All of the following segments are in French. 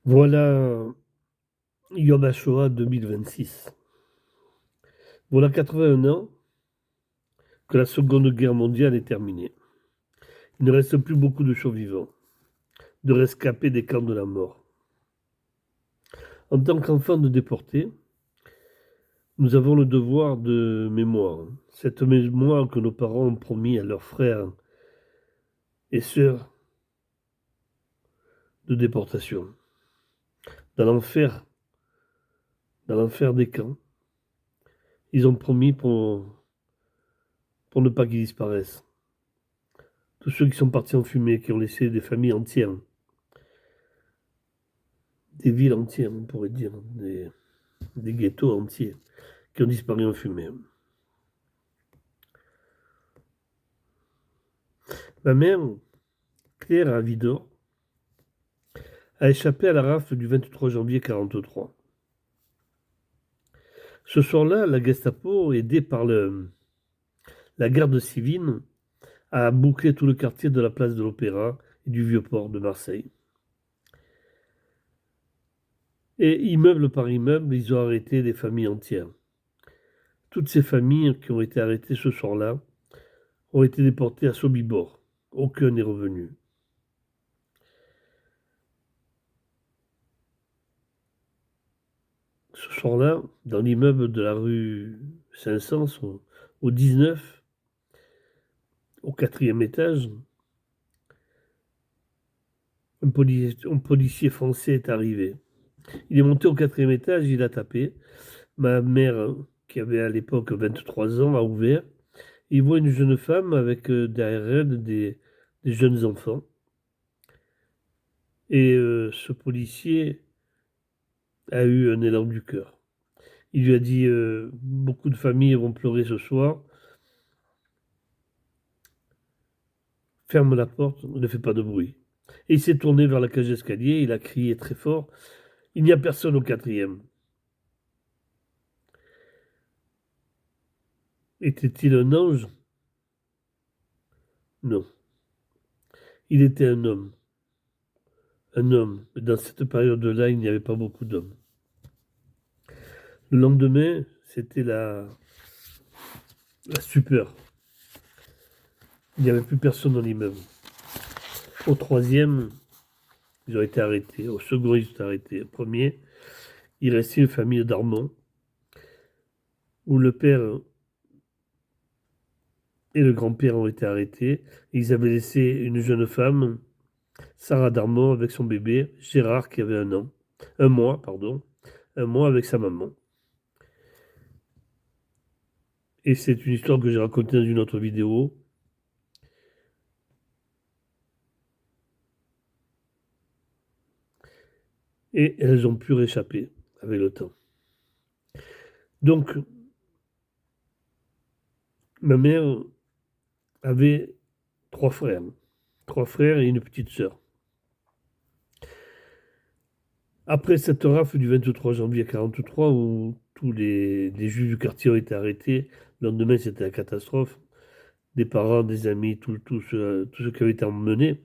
Voilà Yom HaShoah 2026. Voilà 81 ans que la Seconde Guerre mondiale est terminée. Il ne reste plus beaucoup de survivants, de rescapés des camps de la mort. En tant qu'enfants de déportés, nous avons le devoir de mémoire. Cette mémoire que nos parents ont promis à leurs frères et sœurs de déportation. Dans l'enfer, dans l'enfer des camps, ils ont promis pour ne pas qu'ils disparaissent. Tous ceux qui sont partis en fumée, qui ont laissé des familles entières, des villes entières, on pourrait dire, des ghettos entiers qui ont disparu en fumée. Ma mère, Claire à Vidor, a échappé à la rafle du 23 janvier 1943. Ce soir-là, la Gestapo, aidée par la garde civile, a bouclé tout le quartier de la place de l'Opéra et du Vieux-Port de Marseille. Et immeuble par immeuble, ils ont arrêté des familles entières. Toutes ces familles qui ont été arrêtées ce soir-là ont été déportées à Sobibor. Aucun n'est revenu. Ce soir-là, dans l'immeuble de la rue Saint-Saëns, au 19, au quatrième étage, un policier français est arrivé. Il est monté au quatrième étage, il a tapé. Ma mère, qui avait à l'époque 23 ans, a ouvert. Il voit une jeune femme avec derrière elle des jeunes enfants. Et ce policier a eu un élan du cœur. Il lui a dit beaucoup de familles vont pleurer ce soir. Ferme la porte, ne fais pas de bruit. Et il s'est tourné vers la cage d'escalier, il a crié très fort. Il n'y a personne au quatrième. Était-il un ange? Non. Il était un homme. Un homme. Mais dans cette période-là, il n'y avait pas beaucoup d'hommes. Le lendemain, c'était la stupeur. Il n'y avait plus personne dans l'immeuble. Au troisième, ils ont été arrêtés. Au second, ils ont été arrêtés. Au premier, il restait une famille d'Armand, où le père et le grand-père ont été arrêtés. Ils avaient laissé une jeune femme, Sarah Darmon, avec son bébé, Gérard, qui avait un mois, pardon, un mois avec sa maman. Et c'est une histoire que j'ai racontée dans une autre vidéo. Et elles ont pu réchapper avec le temps. Donc, ma mère avait trois frères et une petite sœur. Après cette rafle du 23 janvier 1943, où tous les juifs du quartier ont été arrêtés, le lendemain c'était la catastrophe, des parents, des amis, tous ceux qui avaient été emmenés.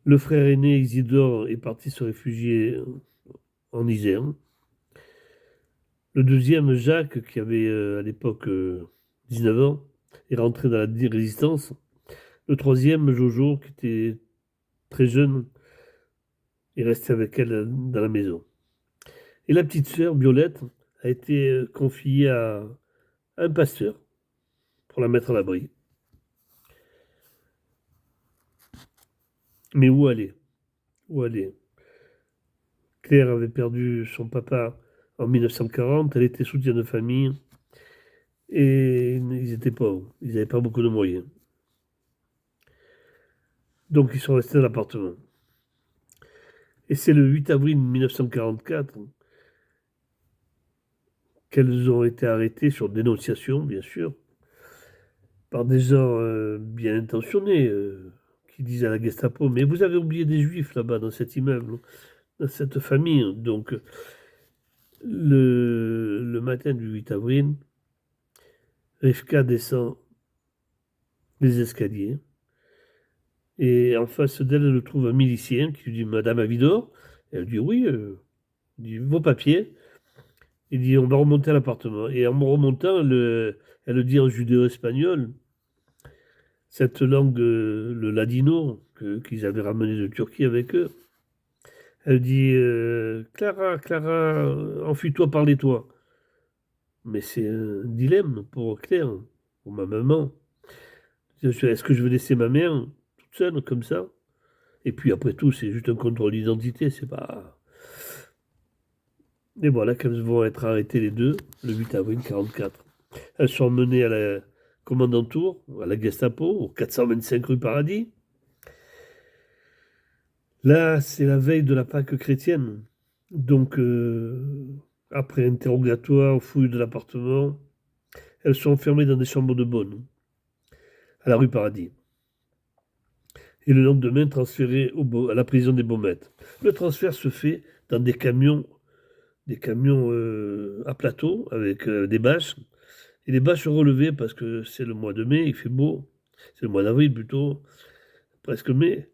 Le frère aîné Isidore est parti se réfugier en Isère. Le deuxième, Jacques, qui avait à l'époque 19 ans, est rentré dans la résistance. Le troisième, Jojo, qui était très jeune, est resté avec elle dans la maison. Et la petite sœur, Violette, a été confiée à un pasteur pour la mettre à l'abri. Mais où aller? Où aller? Claire avait perdu son papa en 1940, elle était soutien de famille et ils étaient pauvres, ils n'avaient pas beaucoup de moyens. Donc ils sont restés dans l'appartement. Et c'est le 8 avril 1944 qu'elles ont été arrêtées sur dénonciation, bien sûr, par des gens bien intentionnés qui disent à la Gestapo, mais vous avez oublié des juifs là-bas dans cet immeuble, dans cette famille. Donc le matin du 8 avril, Rivka descend les escaliers et en face d'elle, elle trouve un milicien qui lui dit Madame Avidor, Elle dit oui, il dit vos papiers. Il dit on va remonter à l'appartement. Et en remontant, elle le dit en judéo-espagnol, cette langue, le ladino, qu'ils avaient ramené de Turquie avec eux. Elle dit Clara, Clara, enfuis-toi, parlez-toi. Mais c'est un dilemme pour Claire, pour ma maman. Est-ce que je veux laisser ma mère toute seule comme ça? Et puis après tout, c'est juste un contrôle d'identité, c'est pas. Et voilà qu'elles vont être arrêtées les deux le 8 avril 44. Elles sont emmenées à la commandanture, à la Gestapo, au 425 rue Paradis. Là, c'est la veille de la Pâque chrétienne. Donc, après interrogatoire, fouille de l'appartement, elles sont enfermées dans des chambres de bonne, à la rue Paradis. Et le lendemain, transférées à la prison des Baumettes. Le transfert se fait dans des camions à plateau, avec des bâches. Et les bâches sont relevées parce que c'est le mois de mai, il fait beau. C'est le mois d'avril plutôt, presque mai.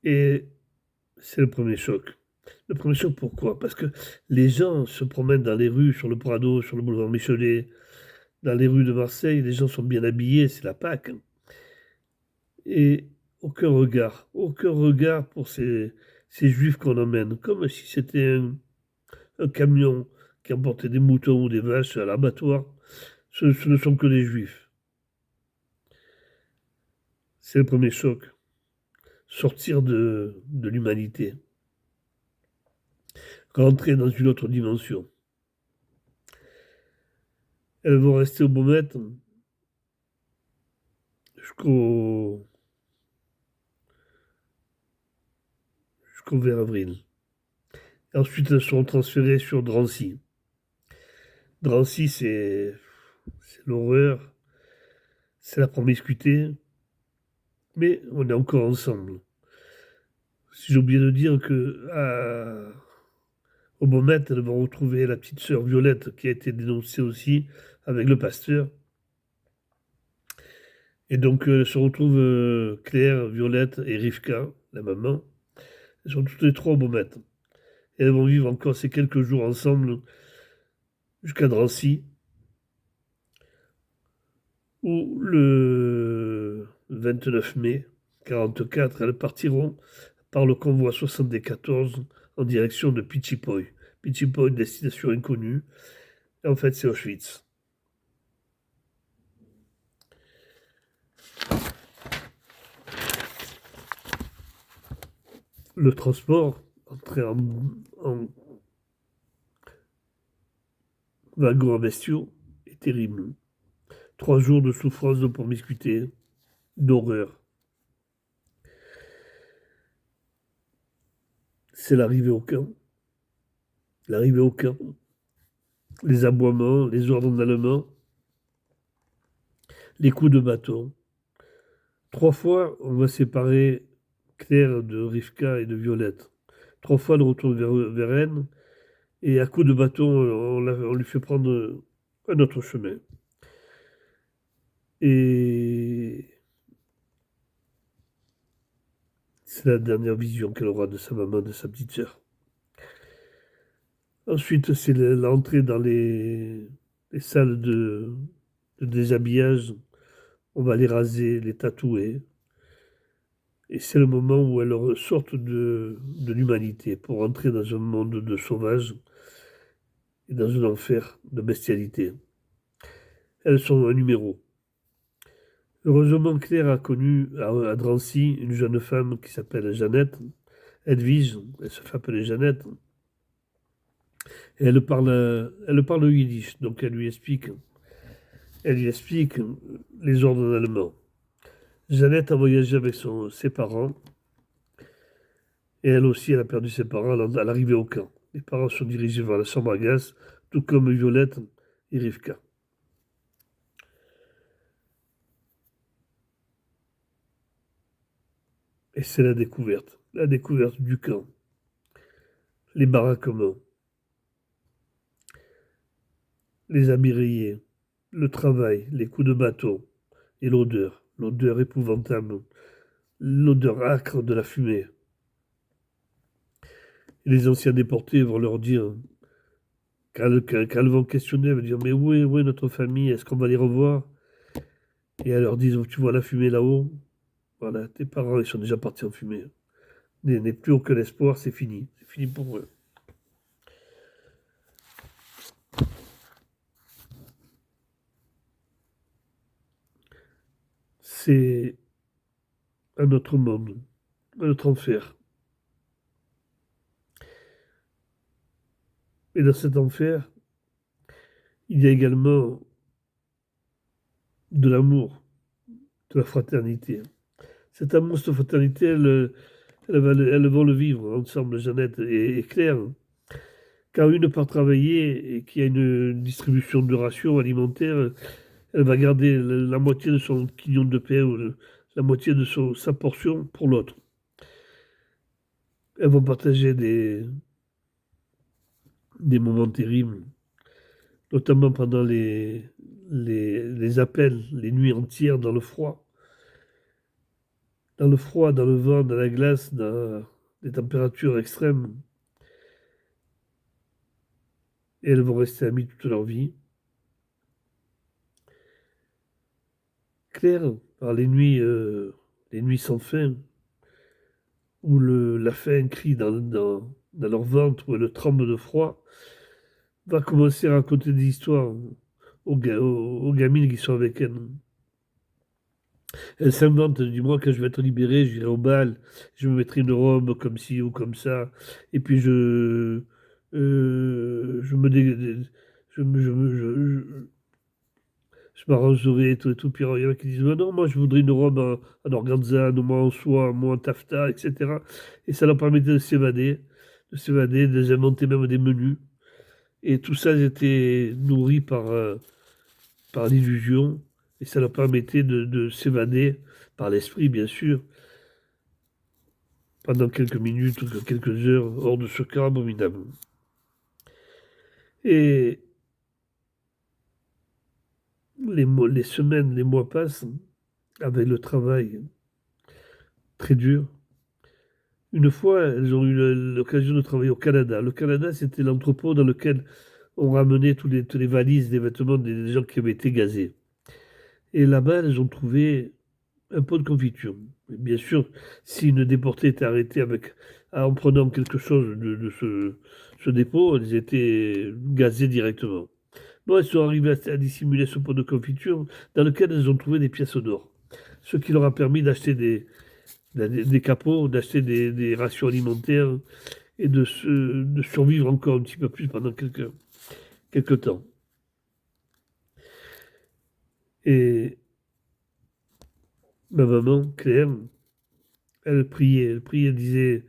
Et c'est le premier choc. Le premier choc, pourquoi? Parce que les gens se promènent dans les rues, sur le Prado, sur le boulevard Michelet, dans les rues de Marseille, les gens sont bien habillés, c'est la Pâque. Et aucun regard pour ces juifs qu'on emmène, comme si c'était un camion qui emportait des moutons ou des vaches à l'abattoir. Ce ne sont que des juifs. C'est le premier choc. Sortir de l'humanité. Rentrer dans une autre dimension. Elles vont rester au Baumette jusqu'au jusqu'au 20 avril. Et ensuite, elles seront transférées sur Drancy. Drancy, c'est l'horreur, c'est la promiscuité, mais on est encore ensemble. Si j'ai oublié de dire que au Baumette, elles vont retrouver la petite sœur Violette qui a été dénoncée aussi avec le pasteur. Et donc, se retrouvent Claire, Violette et Rivka, la maman. Elles sont toutes les trois au Baumette. Et elles vont vivre encore ces quelques jours ensemble jusqu'à Drancy, où le 29 mai 44, elles partiront par le convoi 74 en direction de Pichipoy. Pichipoy, destination inconnue. Et en fait, c'est Auschwitz. Le transport, entré en wagon à bestiaux, est terrible. 3 jours de souffrance, de promiscuité, d'horreur. C'est l'arrivée au camp. L'arrivée au camp. Les aboiements, les ordres d'allemand, les coups de bâton. 3 fois, on va séparer Claire de Rivka et de Violette. 3 fois, elle retourne vers Rennes. Et à coups de bâton, on lui fait prendre un autre chemin. Et c'est la dernière vision qu'elle aura de sa maman, de sa petite sœur. Ensuite, c'est l'entrée dans les salles de déshabillage. On va les raser, les tatouer. Et c'est le moment où elles sortent de l'humanité pour entrer dans un monde de sauvages et dans un enfer de bestialité. Elles sont un numéro. Heureusement, Claire a connu à Drancy une jeune femme qui s'appelle Jeannette, Edwige, elle se fait appeler Jeannette, et elle parle le yiddish, donc elle lui explique les ordres en allemand. Jeannette a voyagé avec ses parents, et elle aussi, elle a perdu ses parents à l'arrivée au camp. Les parents sont dirigés vers la chambre à gaz, tout comme Violette et Rivka. Et c'est la découverte du camp, les baraquements, les habits rayés, le travail, les coups de bâton et l'odeur épouvantable, l'odeur âcre de la fumée. Et les anciens déportés vont leur dire, quand elles vont questionner, elles vont dire, mais où est notre famille? Est-ce qu'on va les revoir? Et elles leur disent, tu vois la fumée là-haut? Voilà, tes parents, ils sont déjà partis en fumée. N'est plus aucun espoir, c'est fini. C'est fini pour eux. C'est un autre monde, un autre enfer. Et dans cet enfer, il y a également de l'amour, de la fraternité. Cet amour, cette fraternité, elles vont le vivre ensemble, Jeannette et Claire. Quand une part travailler et qu'il y a une distribution de rations alimentaires, elle va garder la moitié de son quignon de pain ou la moitié de sa portion pour l'autre. Elles vont partager des moments terribles, notamment pendant les appels, les nuits entières dans le froid. Dans le froid, dans le vent, dans la glace, dans des températures extrêmes. Et elles vont rester amies toute leur vie. Claire, par les nuits sans fin, où la faim crie dans leur ventre, où elles tremblent de froid, va commencer à raconter des histoires aux gamines qui sont avec elle. Elle s'invente, du moins quand je vais être libérée, j'irai au bal, je me mettrai une robe comme ci ou comme ça, et puis je me, dé- je m'arrangerai et tout. Puis il y en a qui disent, «Ouais, non, moi je voudrais une robe en organza, non, moi en soie, moi en taffetas, etc.» Et ça leur permettait de s'évader, de inventer même des menus. Et tout ça, était nourri par l'illusion, et ça leur permettait de s'évader par l'esprit, bien sûr, pendant quelques minutes ou quelques heures hors de ce camp abominable. Et les semaines, les mois passent avec le travail très dur. Une fois, elles ont eu l'occasion de travailler au Canada. Le Canada, c'était l'entrepôt dans lequel on ramenait tous les valises, des vêtements des gens qui avaient été gazés. Et là-bas, elles ont trouvé un pot de confiture. Et bien sûr, si une déportée était arrêtée en prenant quelque chose de ce dépôt, elles étaient gazées directement. Bon, elles sont arrivées à dissimuler ce pot de confiture dans lequel elles ont trouvé des pièces d'or. Ce qui leur a permis d'acheter des capots, d'acheter des rations alimentaires et de survivre encore un petit peu plus pendant quelques temps. Et ma maman, Claire, elle priait, elle disait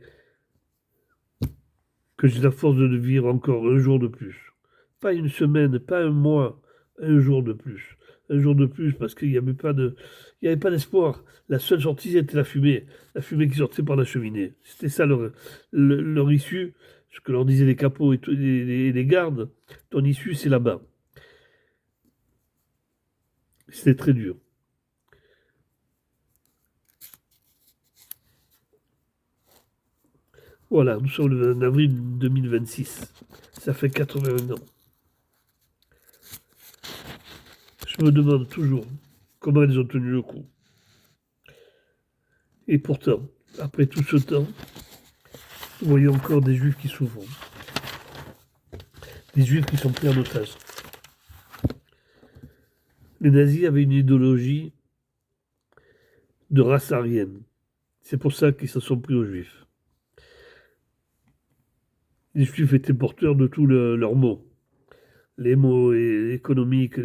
que j'ai la force de vivre encore un jour de plus. Pas une semaine, pas un mois, un jour de plus. Un jour de plus parce qu'il n'y avait il y avait pas d'espoir. La seule sortie, c'était la fumée qui sortait par la cheminée. C'était ça leur issue, ce que leur disaient les capots et les gardes. Ton issue, c'est là-bas. C'était très dur. Voilà, nous sommes le 1 avril 2026. Ça fait 81 ans. Je me demande toujours comment elles ont tenu le coup. Et pourtant, après tout ce temps, nous voyons encore des juifs qui souffrent, des juifs qui sont pris en otage. Les nazis avaient une idéologie de race aryenne. C'est pour ça qu'ils se sont pris aux juifs. Les juifs étaient porteurs de tous leurs maux. Les maux économiques,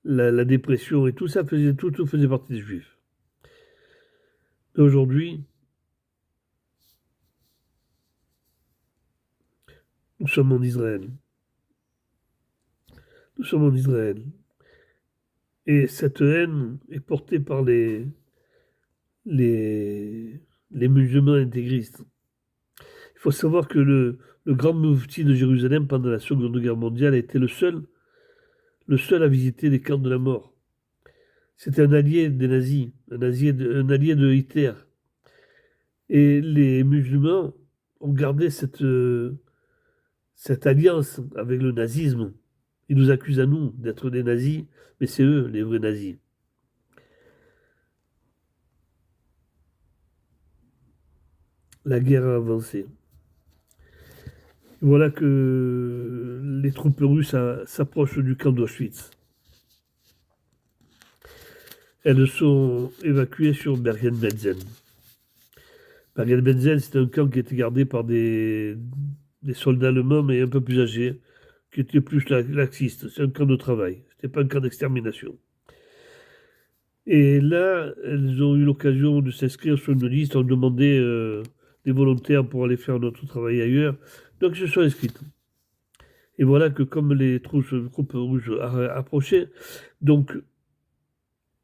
la dépression et tout ça tout faisait partie des juifs. Et aujourd'hui, nous sommes en Israël. Nous sommes en Israël. Et cette haine est portée par les, les musulmans intégristes. Il faut savoir que le grand mufti de Jérusalem pendant la Seconde Guerre mondiale a été le seul à visiter les camps de la mort. C'était un allié des nazis, un allié de Hitler. Et les musulmans ont gardé cette alliance avec le nazisme. Ils nous accusent à nous d'être des nazis, mais c'est eux les vrais nazis. La guerre a avancé. Voilà que les troupes russes s'approchent du camp d'Auschwitz. Elles sont évacuées sur Bergen-Belsen. Bergen-Belsen, c'est un camp qui était gardé par des soldats allemands, mais un peu plus âgés, qui étaient plus laxistes. C'est un camp de travail. C'était pas un camp d'extermination. Et là, elles ont eu l'occasion de s'inscrire sur une liste, ont demandé des volontaires pour aller faire notre travail ailleurs. Donc, elles se sont inscrites. Et voilà que comme les troupes rouges approchaient, donc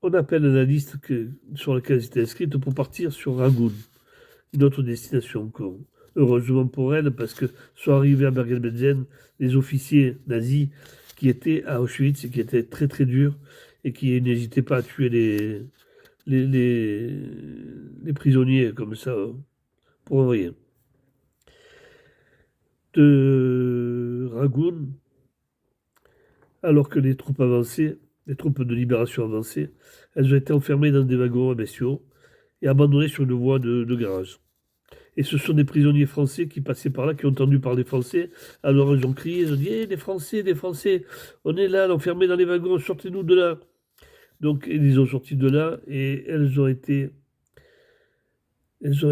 on appelle la liste sur laquelle elles étaient inscrites pour partir sur Rangoon, une autre destination encore. Heureusement pour elles, parce que sont arrivés à Bergen-Belsen les officiers nazis qui étaient à Auschwitz et qui étaient très très durs et qui n'hésitaient pas à tuer les, les, les prisonniers comme ça pour rien. De Rangoon, alors que les troupes avançaient, les troupes de libération avançaient, elles ont été enfermées dans des wagons à bestiaux et abandonnées sur une voie de garage. Et ce sont des prisonniers français qui passaient par là, qui ont entendu parler français. Alors ils ont crié, ils ont dit, les Français, on est là, enfermés dans les wagons, sortez-nous de là. Donc ils ont sorti de là et elles ont été, elles ont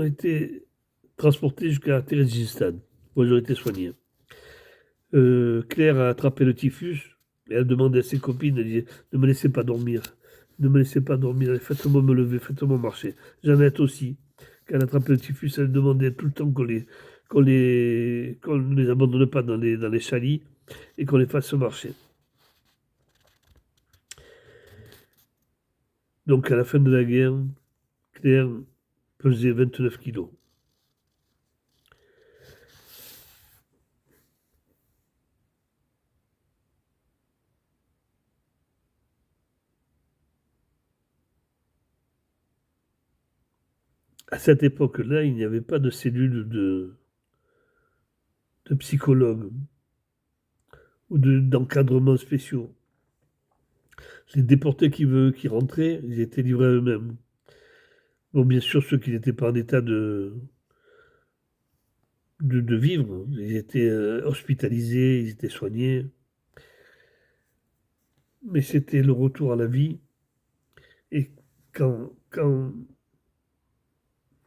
été transportées jusqu'à Thérézistan, où elles ont été soignées. Claire a attrapé le typhus et elle demandait à ses copines, elle disait, ne me laissez pas dormir, ne me laissez pas dormir, faites-moi me lever, faites-moi marcher. Jeannette aussi, quand elle a attrapé le typhus, elle demandait tout le temps qu'on ne les abandonne pas dans les chalits et qu'on les fasse marcher. Donc à la fin de la guerre, Claire pesait 29 kilos. À cette époque-là, il n'y avait pas de cellule de psychologues ou d'encadrement spéciaux. Les déportés qui rentraient, ils étaient livrés à eux-mêmes. Bon, bien sûr, ceux qui n'étaient pas en état de vivre, ils étaient hospitalisés, ils étaient soignés. Mais c'était le retour à la vie. Et quand, quand,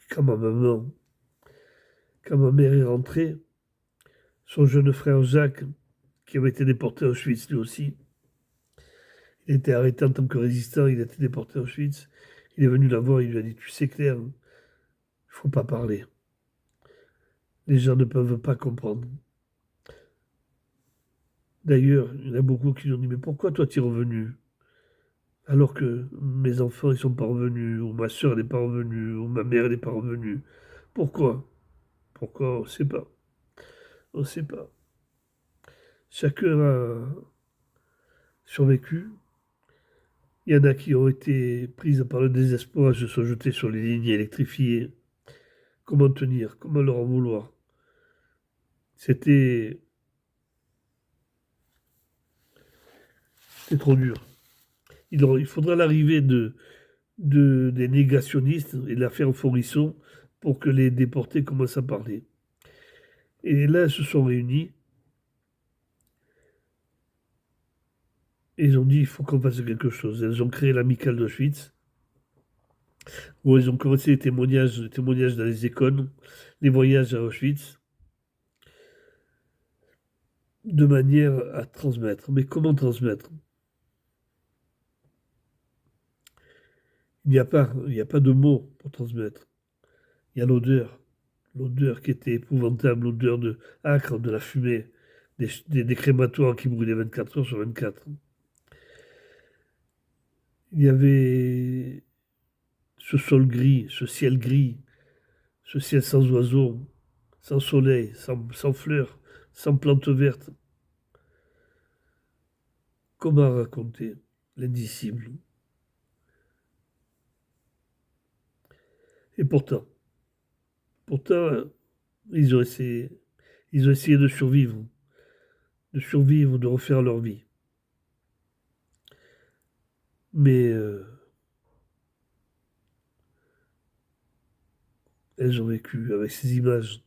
quand ma maman, quand ma mère est rentrée, son jeune frère Jacques, qui avait été déporté à Auschwitz lui aussi, il était arrêté en tant que résistant, il a été déporté à Auschwitz. Il est venu la voir, il lui a dit, tu sais Claire, il ne faut pas parler. Les gens ne peuvent pas comprendre. D'ailleurs, il y en a beaucoup qui lui ont dit, mais pourquoi toi tu es revenu? Alors que mes enfants, ils sont pas revenus, ou ma soeur, n'est pas revenue, ou ma mère, n'est pas revenue. Pourquoi? Pourquoi? On ne sait pas. On ne sait pas. Chacun a survécu. Il y en a qui ont été prises par le désespoir, se sont jetés sur les lignes électrifiées. Comment tenir? Comment leur en vouloir? C'était c'était trop dur. Il faudra l'arrivée des négationnistes et de l'affaire Forisson pour que les déportés commencent à parler. Et là, elles se sont réunis et ils ont dit il faut qu'on fasse quelque chose. Elles ont créé l'amicale d'Auschwitz, où elles ont commencé les témoignages dans les écoles, les voyages à Auschwitz, de manière à transmettre. Mais comment transmettre? Il n'y a pas de mots pour transmettre. Il y a l'odeur. L'odeur qui était épouvantable, l'odeur de âcre, de la fumée, des crématoires qui brûlaient 24 heures sur 24. Il y avait ce sol gris, ce ciel gris, ce ciel sans oiseaux, sans soleil, sans fleurs, sans plantes vertes. Comment raconter l'indicible? Et pourtant, ils ont essayé, ils ont essayé de survivre, de refaire leur vie. Mais elles ont vécu avec ces images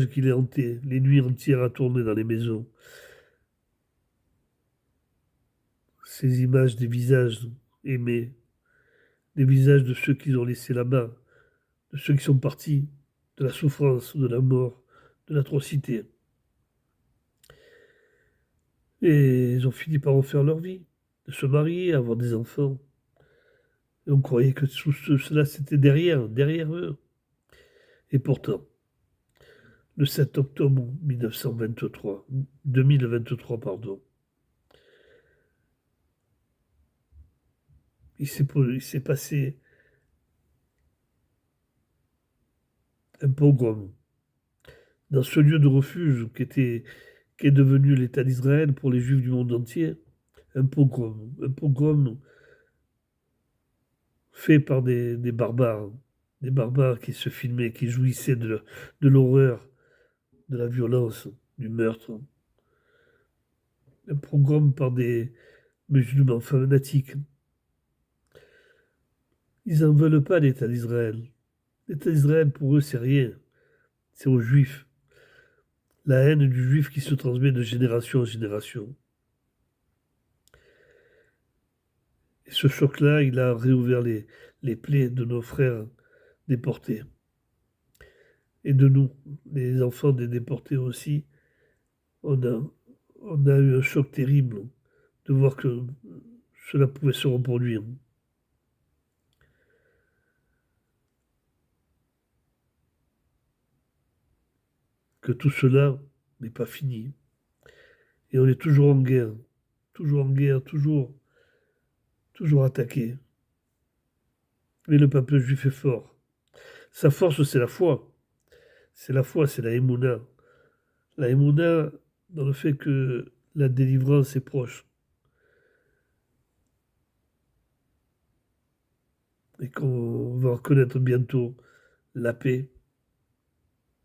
qui les hantaient, les nuits entières à tourner dans les maisons, ces images des visages aimés, des visages de ceux qui ont laissé là-bas, de ceux qui sont partis, de la souffrance, de la mort, de l'atrocité. Et ils ont fini par refaire leur vie, de se marier, avoir des enfants. Et on croyait que cela, c'était derrière eux. Et pourtant, le 7 octobre 1923, 2023, pardon, il s'est passé un pogrom dans ce lieu de refuge qui est devenu l'État d'Israël pour les Juifs du monde entier. Un pogrom fait par des barbares qui se filmaient, qui jouissaient de l'horreur, de la violence, du meurtre. Un pogrom par des musulmans fanatiques. Ils n'en veulent pas l'État d'Israël. L'État d'Israël, pour eux, c'est rien. C'est aux Juifs. La haine du Juif qui se transmet de génération en génération. Et ce choc-là, il a réouvert les plaies de nos frères déportés. Et de nous, les enfants des déportés aussi. On a, on a eu un choc terrible de voir que cela pouvait se reproduire. Que tout cela n'est pas fini. Et on est toujours en guerre, toujours attaqué. Mais le peuple juif est fort. Sa force, c'est la foi. C'est la foi, c'est la émouna. La émouna dans le fait que la délivrance est proche et qu'on va reconnaître bientôt la paix